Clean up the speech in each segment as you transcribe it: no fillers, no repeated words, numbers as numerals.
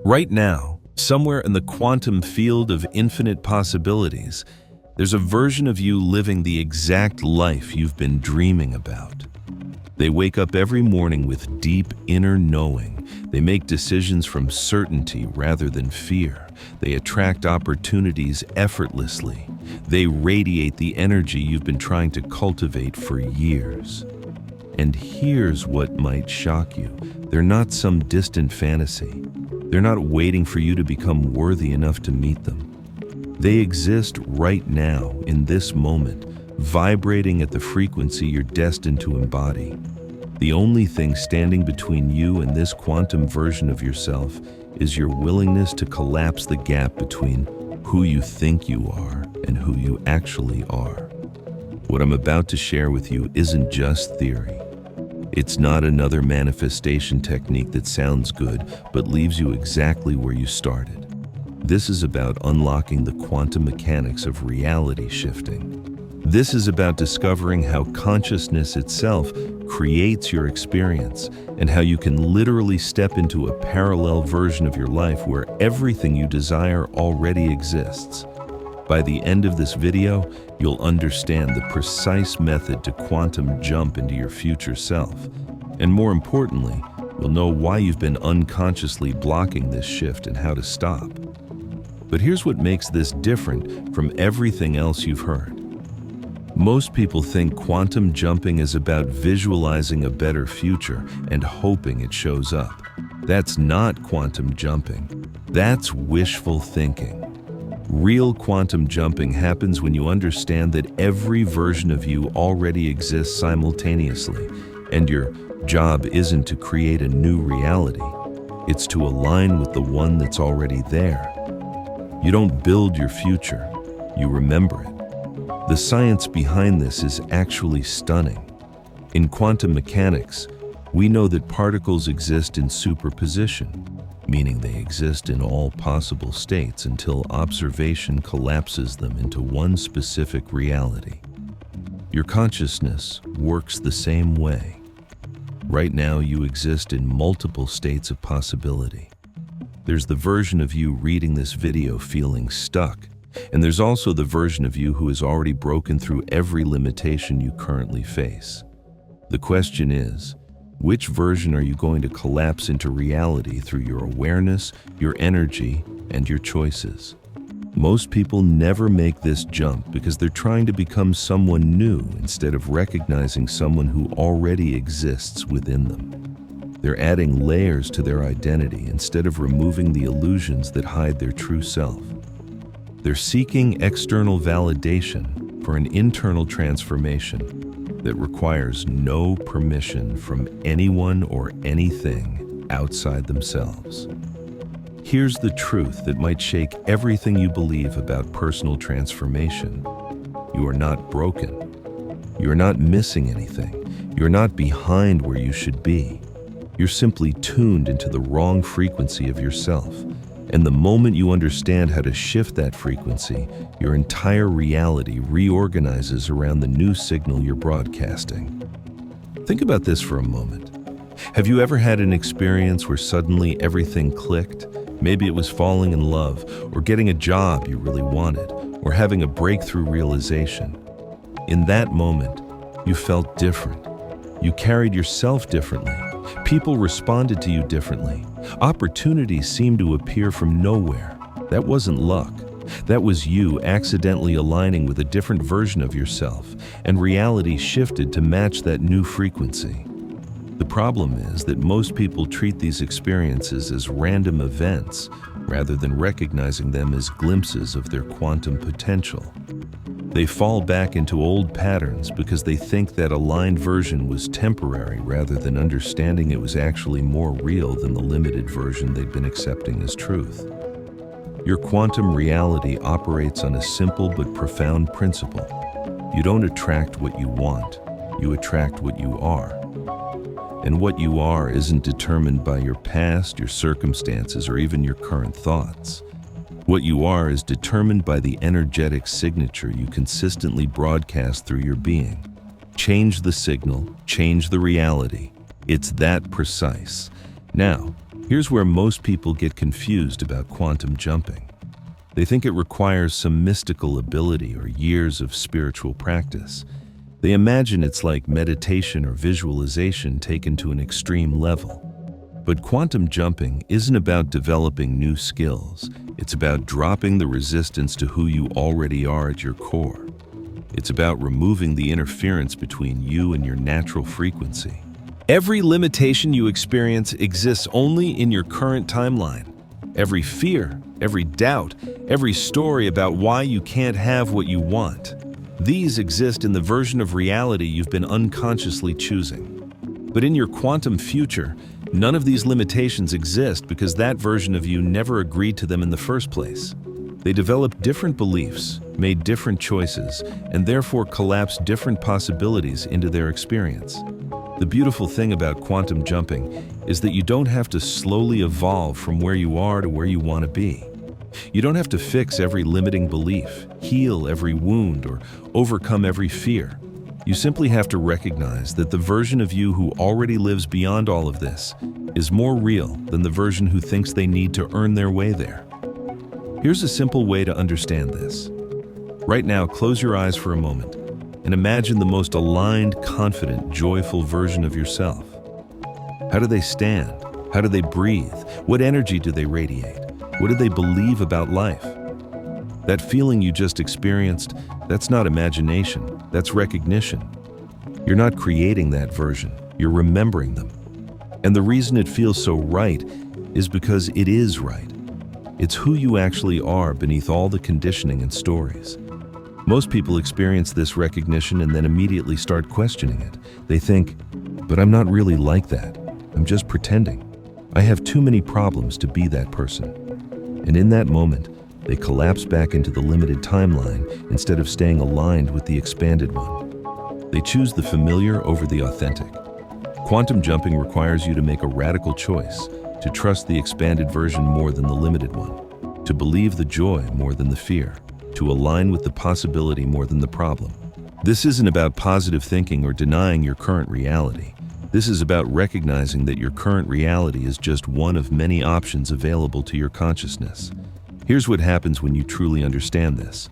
Right now, somewhere in the quantum field of infinite possibilities, there's a version of you living the exact life you've been dreaming about. They wake up every morning with deep inner knowing. They make decisions from certainty rather than fear. They attract opportunities effortlessly. They radiate the energy you've been trying to cultivate for years. And here's what might shock you. They're not some distant fantasy. They're not waiting for you to become worthy enough to meet them. They exist right now, in this moment, vibrating at the frequency you're destined to embody. The only thing standing between you and this quantum version of yourself is your willingness to collapse the gap between who you think you are and who you actually are. What I'm about to share with you isn't just theory. It's not another manifestation technique that sounds good but leaves you exactly where you started. This is about unlocking the quantum mechanics of reality shifting. This is about discovering how consciousness itself creates your experience and how you can literally step into a parallel version of your life where everything you desire already exists. By the end of this video, you'll understand the precise method to quantum jump into your future self. And more importantly, you'll know why you've been unconsciously blocking this shift and how to stop. But here's what makes this different from everything else you've heard. Most people think quantum jumping is about visualizing a better future and hoping it shows up. That's not quantum jumping. That's wishful thinking. Real quantum jumping happens when you understand that every version of you already exists simultaneously, and your job isn't to create a new reality. It's to align with the one that's already there. You don't build your future, you remember it. The science behind this is actually stunning. In quantum mechanics, we know that particles exist in superposition, meaning they exist in all possible states until observation collapses them into one specific reality. Your consciousness works the same way. Right now, you exist in multiple states of possibility. There's the version of you reading this video feeling stuck, and there's also the version of you who has already broken through every limitation you currently face. The question is, which version are you going to collapse into reality through your awareness, your energy, and your choices? Most people never make this jump because they're trying to become someone new instead of recognizing someone who already exists within them. They're adding layers to their identity instead of removing the illusions that hide their true self. They're seeking external validation for an internal transformation that requires no permission from anyone or anything outside themselves. Here's the truth that might shake everything you believe about personal transformation. You are not broken. You are not missing anything. You are not behind where you should be. You're simply tuned into the wrong frequency of yourself. And the moment you understand how to shift that frequency, your entire reality reorganizes around the new signal you're broadcasting. Think about this for a moment. Have you ever had an experience where suddenly everything clicked? Maybe it was falling in love, or getting a job you really wanted, or having a breakthrough realization. In that moment, you felt different. You carried yourself differently. People responded to you differently. Opportunities seemed to appear from nowhere. That wasn't luck. That was you accidentally aligning with a different version of yourself, and reality shifted to match that new frequency. The problem is that most people treat these experiences as random events rather than recognizing them as glimpses of their quantum potential. They fall back into old patterns because they think that aligned version was temporary rather than understanding it was actually more real than the limited version they'd been accepting as truth. Your quantum reality operates on a simple but profound principle. You don't attract what you want, you attract what you are. And what you are isn't determined by your past, your circumstances, or even your current thoughts. What you are is determined by the energetic signature you consistently broadcast through your being. Change the signal, change the reality. It's that precise. Now, here's where most people get confused about quantum jumping. They think it requires some mystical ability or years of spiritual practice. They imagine it's like meditation or visualization taken to an extreme level. But quantum jumping isn't about developing new skills. It's about dropping the resistance to who you already are at your core. It's about removing the interference between you and your natural frequency. Every limitation you experience exists only in your current timeline. Every fear, every doubt, every story about why you can't have what you want. These exist in the version of reality you've been unconsciously choosing. But in your quantum future, none of these limitations exist because that version of you never agreed to them in the first place. They developed different beliefs, made different choices, and therefore collapsed different possibilities into their experience. The beautiful thing about quantum jumping is that you don't have to slowly evolve from where you are to where you want to be. You don't have to fix every limiting belief, heal every wound, or overcome every fear. You simply have to recognize that the version of you who already lives beyond all of this is more real than the version who thinks they need to earn their way there. Here's a simple way to understand this. Right now, close your eyes for a moment and imagine the most aligned, confident, joyful version of yourself. How do they stand? How do they breathe? What energy do they radiate? What do they believe about life? That feeling you just experienced, that's not imagination, that's recognition. You're not creating that version, you're remembering them. And the reason it feels so right is because it is right. It's who you actually are beneath all the conditioning and stories. Most people experience this recognition and then immediately start questioning it. They think, but I'm not really like that. I'm just pretending. I have too many problems to be that person. And in that moment, they collapse back into the limited timeline instead of staying aligned with the expanded one. They choose the familiar over the authentic. Quantum jumping requires you to make a radical choice, to trust the expanded version more than the limited one, to believe the joy more than the fear, to align with the possibility more than the problem. This isn't about positive thinking or denying your current reality. This is about recognizing that your current reality is just one of many options available to your consciousness. Here's what happens when you truly understand this.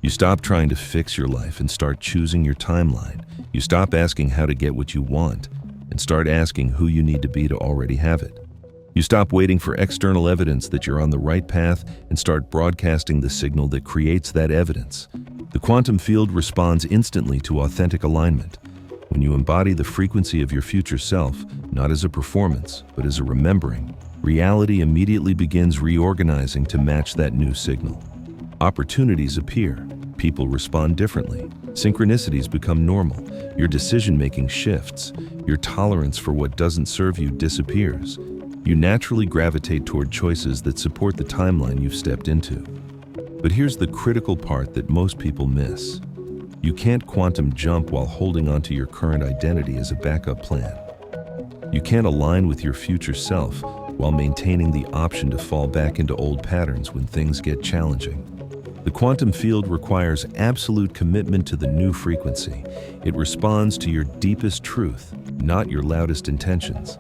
You stop trying to fix your life and start choosing your timeline. You stop asking how to get what you want and start asking who you need to be to already have it. You stop waiting for external evidence that you're on the right path and start broadcasting the signal that creates that evidence. The quantum field responds instantly to authentic alignment. When you embody the frequency of your future self, not as a performance, but as a remembering, reality immediately begins reorganizing to match that new signal. Opportunities appear, people respond differently, synchronicities become normal, your decision-making shifts, your tolerance for what doesn't serve you disappears. You naturally gravitate toward choices that support the timeline you've stepped into. But here's the critical part that most people miss. You can't quantum jump while holding onto your current identity as a backup plan. You can't align with your future self while maintaining the option to fall back into old patterns when things get challenging. The quantum field requires absolute commitment to the new frequency. It responds to your deepest truth, not your loudest intentions.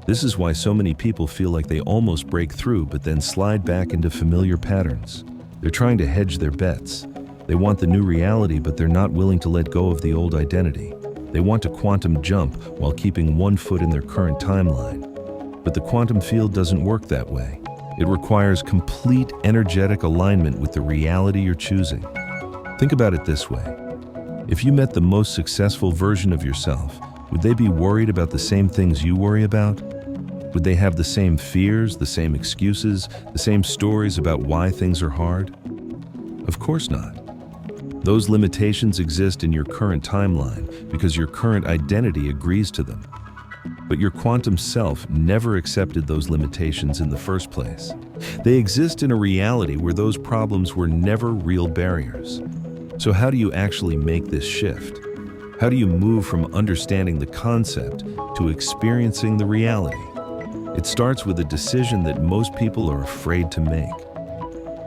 This is why so many people feel like they almost break through but then slide back into familiar patterns. They're trying to hedge their bets. They want the new reality, but they're not willing to let go of the old identity. They want to quantum jump while keeping one foot in their current timeline. But the quantum field doesn't work that way. It requires complete energetic alignment with the reality you're choosing. Think about it this way. If you met the most successful version of yourself, would they be worried about the same things you worry about? Would they have the same fears, the same excuses, the same stories about why things are hard? Of course not. Those limitations exist in your current timeline because your current identity agrees to them. But your quantum self never accepted those limitations in the first place. They exist in a reality where those problems were never real barriers. So how do you actually make this shift? How do you move from understanding the concept to experiencing the reality? It starts with a decision that most people are afraid to make.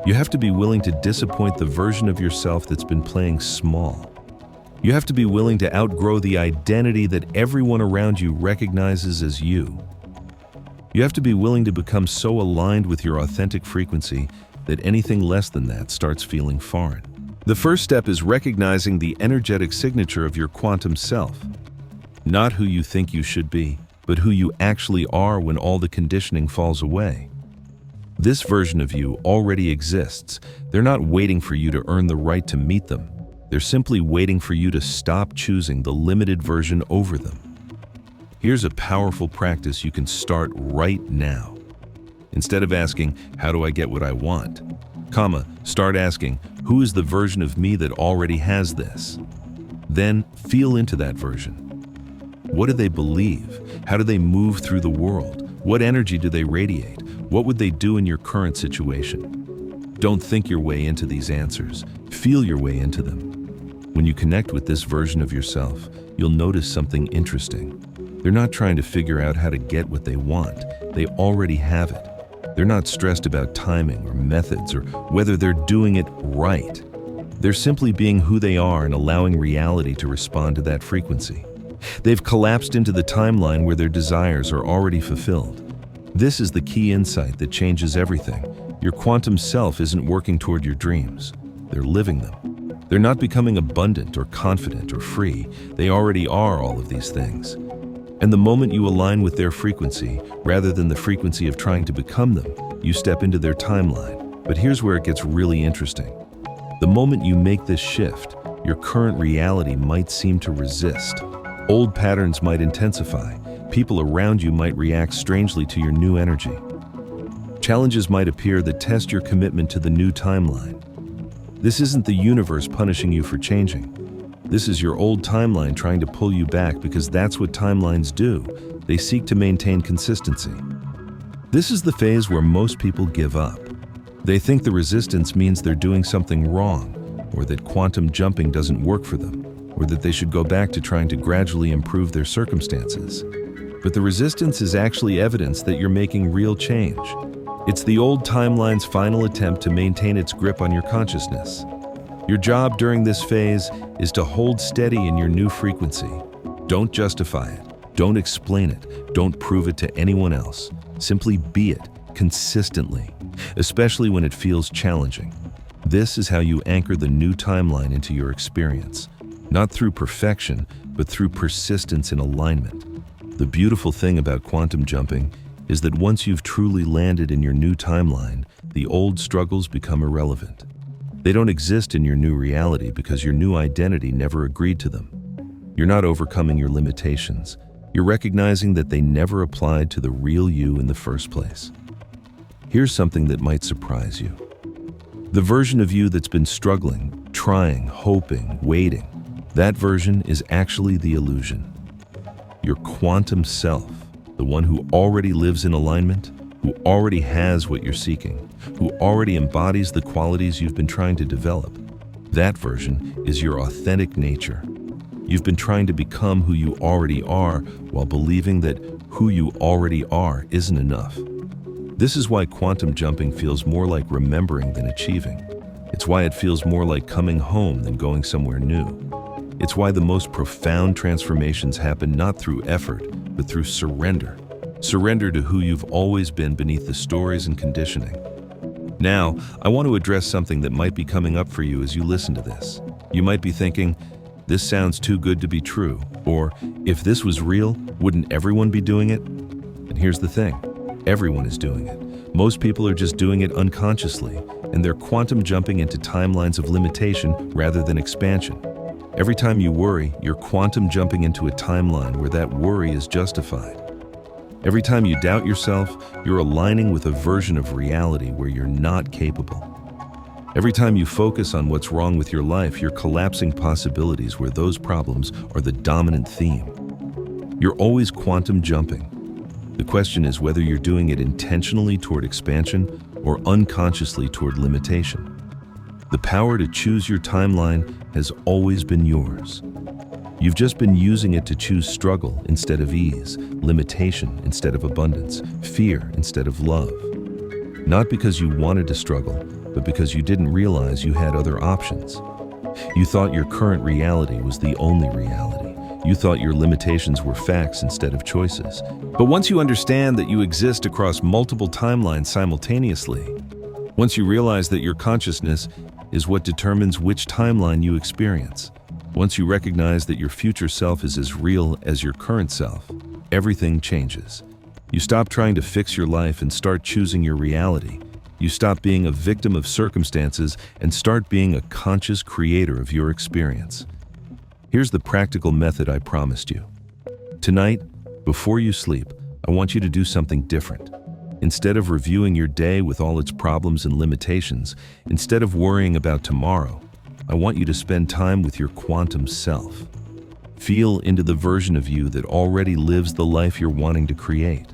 You have to be willing to disappoint the version of yourself that's been playing small. You have to be willing to outgrow the identity that everyone around you recognizes as you. You have to be willing to become so aligned with your authentic frequency that anything less than that starts feeling foreign. The first step is recognizing the energetic signature of your quantum self. Not who you think you should be, but who you actually are when all the conditioning falls away. This version of you already exists. They're not waiting for you to earn the right to meet them. They're simply waiting for you to stop choosing the limited version over them. Here's a powerful practice you can start right now. Instead of asking, "How do I get what I want?" start asking, "Who is the version of me that already has this?" Then feel into that version. What do they believe? How do they move through the world? What energy do they radiate? What would they do in your current situation? Don't think your way into these answers. Feel your way into them. When you connect with this version of yourself, you'll notice something interesting. They're not trying to figure out how to get what they want. They already have it. They're not stressed about timing or methods or whether they're doing it right. They're simply being who they are and allowing reality to respond to that frequency. They've collapsed into the timeline where their desires are already fulfilled. This is the key insight that changes everything. Your quantum self isn't working toward your dreams. They're living them. They're not becoming abundant or confident or free. They already are all of these things. And the moment you align with their frequency, rather than the frequency of trying to become them, you step into their timeline. But here's where it gets really interesting. The moment you make this shift, your current reality might seem to resist. Old patterns might intensify. People around you might react strangely to your new energy. Challenges might appear that test your commitment to the new timeline. This isn't the universe punishing you for changing. This is your old timeline trying to pull you back because that's what timelines do. They seek to maintain consistency. This is the phase where most people give up. They think the resistance means they're doing something wrong, or that quantum jumping doesn't work for them, or that they should go back to trying to gradually improve their circumstances. But the resistance is actually evidence that you're making real change. It's the old timeline's final attempt to maintain its grip on your consciousness. Your job during this phase is to hold steady in your new frequency. Don't justify it. Don't explain it. Don't prove it to anyone else. Simply be it, consistently, especially when it feels challenging. This is how you anchor the new timeline into your experience. Not through perfection, but through persistence in alignment. The beautiful thing about quantum jumping is that once you've truly landed in your new timeline, the old struggles become irrelevant. They don't exist in your new reality because your new identity never agreed to them. You're not overcoming your limitations. You're recognizing that they never applied to the real you in the first place. Here's something that might surprise you. The version of you that's been struggling, trying, hoping, waiting, that version is actually the illusion. Your quantum self, the one who already lives in alignment, who already has what you're seeking, who already embodies the qualities you've been trying to develop. That version is your authentic nature. You've been trying to become who you already are while believing that who you already are isn't enough. This is why quantum jumping feels more like remembering than achieving. It's why it feels more like coming home than going somewhere new. It's why the most profound transformations happen not through effort, but through surrender. Surrender to who you've always been beneath the stories and conditioning. Now, I want to address something that might be coming up for you as you listen to this. You might be thinking, this sounds too good to be true, or if this was real, wouldn't everyone be doing it? And here's the thing, everyone is doing it. Most people are just doing it unconsciously, and they're quantum jumping into timelines of limitation rather than expansion. Every time you worry, you're quantum jumping into a timeline where that worry is justified. Every time you doubt yourself, you're aligning with a version of reality where you're not capable. Every time you focus on what's wrong with your life, you're collapsing possibilities where those problems are the dominant theme. You're always quantum jumping. The question is whether you're doing it intentionally toward expansion or unconsciously toward limitation. The power to choose your timeline has always been yours. You've just been using it to choose struggle instead of ease, limitation instead of abundance, fear instead of love. Not because you wanted to struggle, but because you didn't realize you had other options. You thought your current reality was the only reality. You thought your limitations were facts instead of choices. But once you understand that you exist across multiple timelines simultaneously, once you realize that your consciousness is what determines which timeline you experience, once you recognize that your future self is as real as your current self, everything changes. You stop trying to fix your life and start choosing your reality. You stop being a victim of circumstances and start being a conscious creator of your experience. Here's the practical method I promised you. Tonight, before you sleep, I want you to do something different. Instead of reviewing your day with all its problems and limitations, instead of worrying about tomorrow, I want you to spend time with your quantum self. Feel into the version of you that already lives the life you're wanting to create.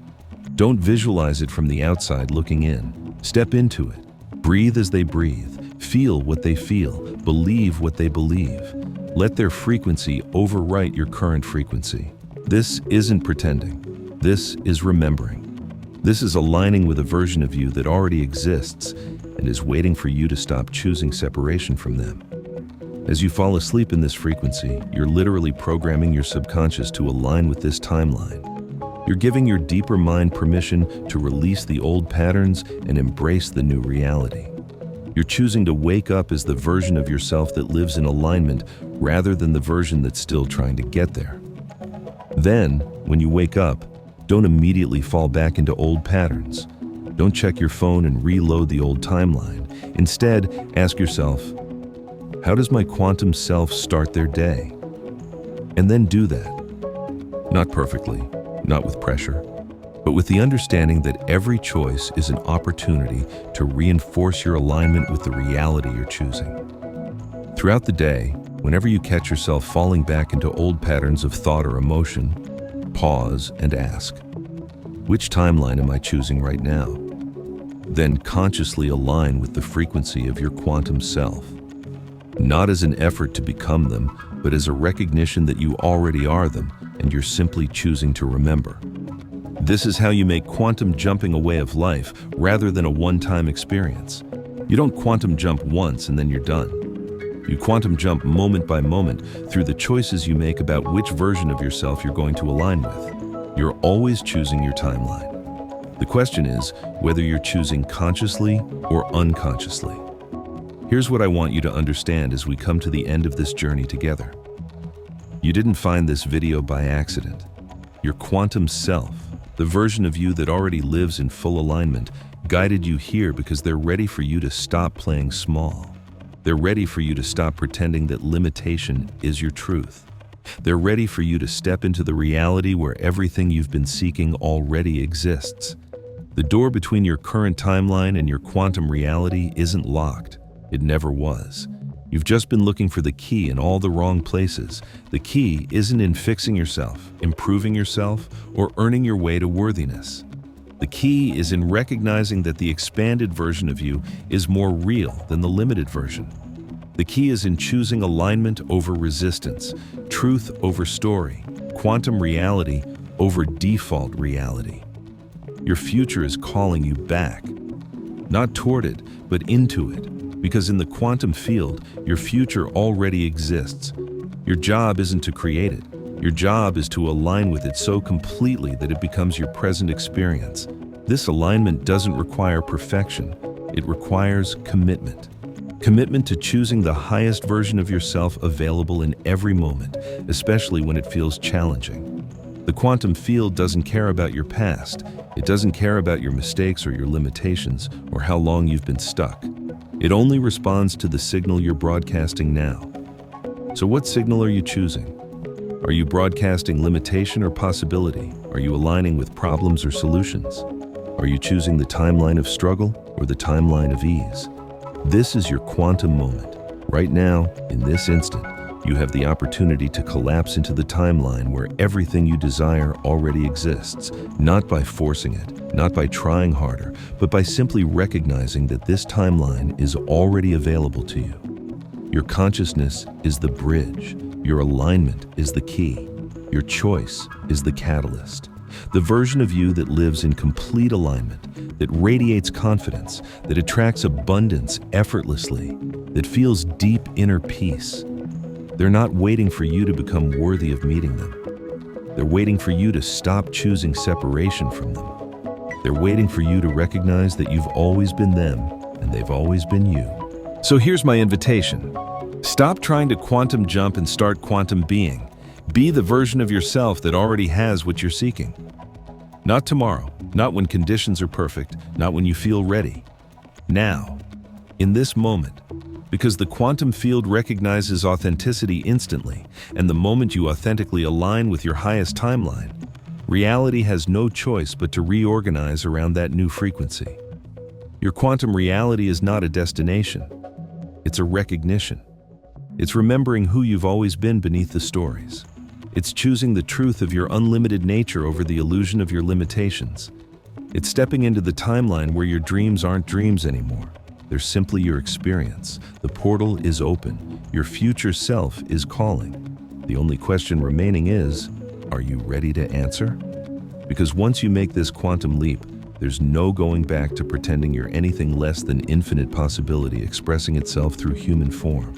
Don't visualize it from the outside looking in. Step into it. Breathe as they breathe. Feel what they feel. Believe what they believe. Let their frequency overwrite your current frequency. This isn't pretending. This is remembering. This is aligning with a version of you that already exists and is waiting for you to stop choosing separation from them. As you fall asleep in this frequency, you're literally programming your subconscious to align with this timeline. You're giving your deeper mind permission to release the old patterns and embrace the new reality. You're choosing to wake up as the version of yourself that lives in alignment rather than the version that's still trying to get there. Then, when you wake up, don't immediately fall back into old patterns. Don't check your phone and reload the old timeline. Instead, ask yourself, how does my quantum self start their day? And then do that. Not perfectly, not with pressure, but with the understanding that every choice is an opportunity to reinforce your alignment with the reality you're choosing. Throughout the day, whenever you catch yourself falling back into old patterns of thought or emotion, pause and ask, which timeline am I choosing right now? Then consciously align with the frequency of your quantum self. Not as an effort to become them, but as a recognition that you already are them and you're simply choosing to remember. This is how you make quantum jumping a way of life rather than a one-time experience. You don't quantum jump once and then you're done. You quantum jump moment by moment through the choices you make about which version of yourself you're going to align with. You're always choosing your timeline. The question is whether you're choosing consciously or unconsciously. Here's what I want you to understand as we come to the end of this journey together. You didn't find this video by accident. Your quantum self, the version of you that already lives in full alignment, guided you here because they're ready for you to stop playing small. They're ready for you to stop pretending that limitation is your truth. They're ready for you to step into the reality where everything you've been seeking already exists. The door between your current timeline and your quantum reality isn't locked. It never was. You've just been looking for the key in all the wrong places. The key isn't in fixing yourself, improving yourself, or earning your way to worthiness. The key is in recognizing that the expanded version of you is more real than the limited version. The key is in choosing alignment over resistance, truth over story, quantum reality over default reality. Your future is calling you back, not toward it, but into it. Because in the quantum field, your future already exists. Your job isn't to create it. Your job is to align with it so completely that it becomes your present experience. This alignment doesn't require perfection. It requires commitment. Commitment to choosing the highest version of yourself available in every moment, especially when it feels challenging. The quantum field doesn't care about your past. It doesn't care about your mistakes or your limitations or how long you've been stuck. It only responds to the signal you're broadcasting now. So what signal are you choosing? Are you broadcasting limitation or possibility? Are you aligning with problems or solutions? Are you choosing the timeline of struggle or the timeline of ease? This is your quantum moment. Right now, in this instant, you have the opportunity to collapse into the timeline where everything you desire already exists, not by forcing it, not by trying harder, but by simply recognizing that this timeline is already available to you. Your consciousness is the bridge. Your alignment is the key. Your choice is the catalyst. The version of you that lives in complete alignment, that radiates confidence, that attracts abundance effortlessly, that feels deep inner peace. They're not waiting for you to become worthy of meeting them. They're waiting for you to stop choosing separation from them. They're waiting for you to recognize that you've always been them and they've always been you. So here's my invitation. Stop trying to quantum jump and start quantum being. Be the version of yourself that already has what you're seeking. Not tomorrow, not when conditions are perfect, not when you feel ready. Now, in this moment, because the quantum field recognizes authenticity instantly, and the moment you authentically align with your highest timeline, reality has no choice but to reorganize around that new frequency. Your quantum reality is not a destination. It's a recognition. It's remembering who you've always been beneath the stories. It's choosing the truth of your unlimited nature over the illusion of your limitations. It's stepping into the timeline where your dreams aren't dreams anymore. They're simply your experience. The portal is open. Your future self is calling. The only question remaining is, are you ready to answer? Because once you make this quantum leap, there's no going back to pretending you're anything less than infinite possibility expressing itself through human form.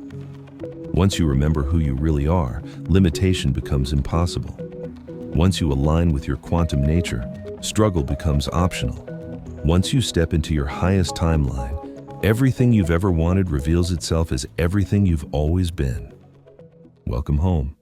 Once you remember who you really are, limitation becomes impossible. Once you align with your quantum nature, struggle becomes optional. Once you step into your highest timeline, everything you've ever wanted reveals itself as everything you've always been. Welcome home.